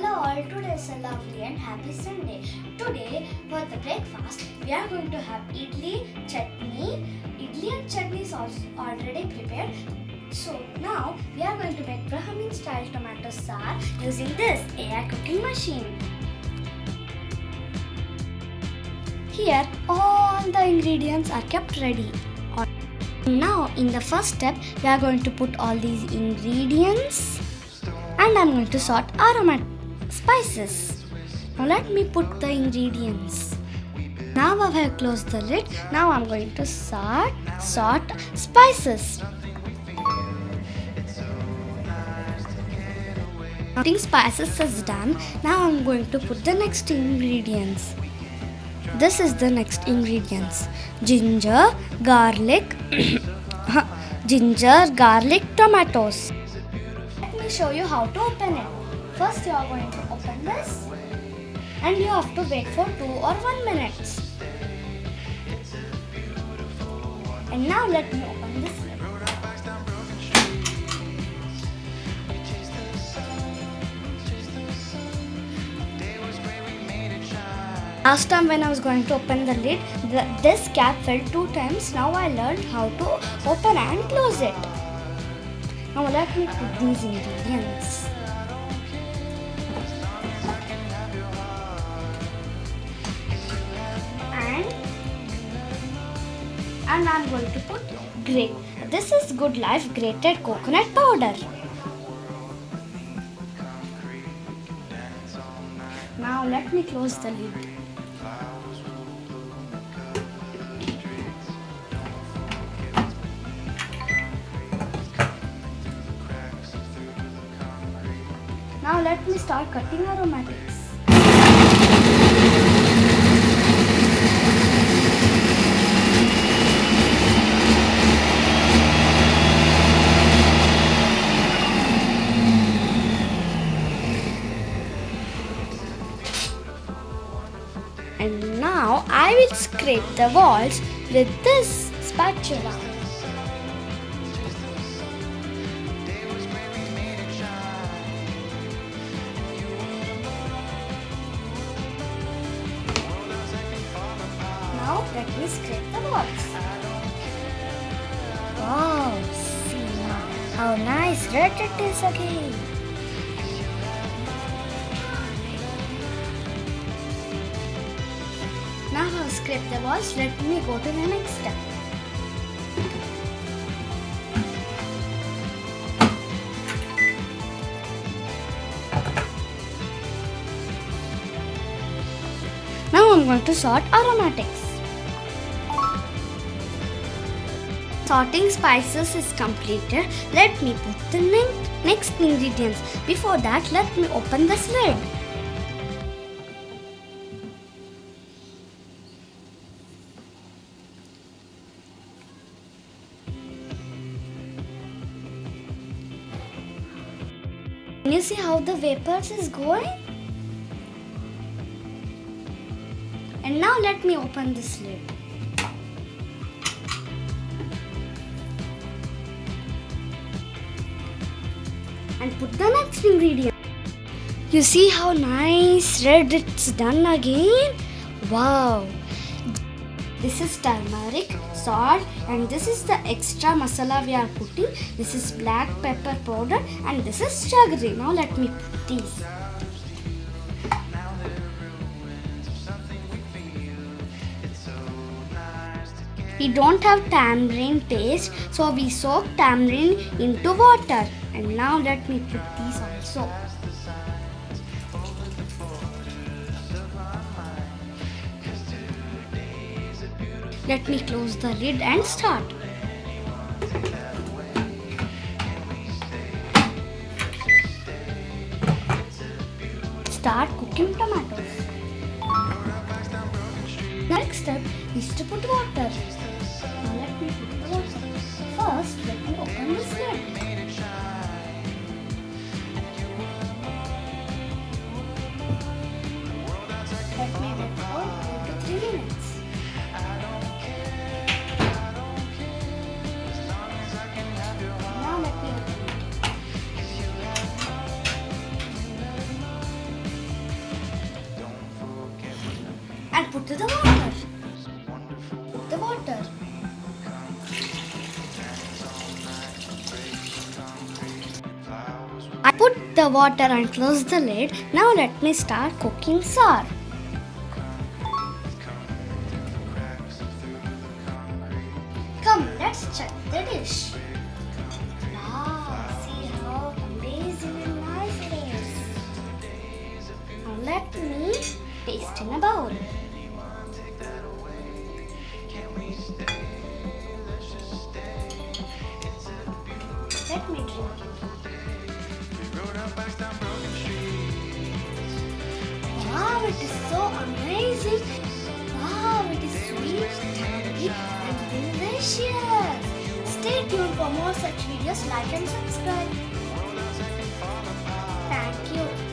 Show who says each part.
Speaker 1: Hello all, today is a lovely and happy Sunday. Today for the breakfast we are going to have idli, chutney. Idli and chutney is also already prepared. So now we are going to make Brahmin style tomato saru using this air cooking machine. Here all the ingredients are kept ready. Now in the first step we are going to put all these ingredients and I am going to sort aromatic spices. Now let me put the ingredients. Now I have closed the lid. Now I am going to sort spices. Sorting spices is done. Now I am going to put the next ingredients. This is the next ingredients. Ginger, garlic, tomatoes. Let me show you how to open it. First you are going to open this and you have to wait for 2 or 1 minutes. And now let me open this lid. Last time when I was going to open the lid, this cap fell 2 times. Now I learned how to open and close it. Now let me put these ingredients. And I'm going to put this is Good Life grated coconut powder. Now let me close the lid. Now let me start cutting aromatics. And now I will scrape the walls with this spatula. Now let me scrape the walls. Wow, see now how nice red it is again. Now I have scraped the walls, let me go to the next step. Now I am going to sort aromatics. Sorting spices is completed. Let me put the next ingredients. Before that, let me open the lid. Can you see how the vapors is going? And now let me open this lid. And put the next ingredient. You see how nice red it's done again? Wow! This is turmeric, salt, and this is the extra masala we are putting. This is black pepper powder and this is jaggery. Now let me put these. We don't have tamarind paste, so we soak tamarind into water. And now let me put these also. Let me close the lid and start. Start cooking tomatoes. Next step is to put water. Now let me put the water. First, let me open this lid. Let me wait for 2 to 3 minutes. Now let me open it. and put the water. Put the water. I put the water and close the lid. Now let me start cooking sour. Come, let's check the dish. Wow, see how amazing and nice it is. Now let me taste in a bowl. Let me drink it. Wow, it is so amazing. Wow, it is sweet, tangy and delicious. Stay tuned for more such videos. Like and subscribe. Thank you.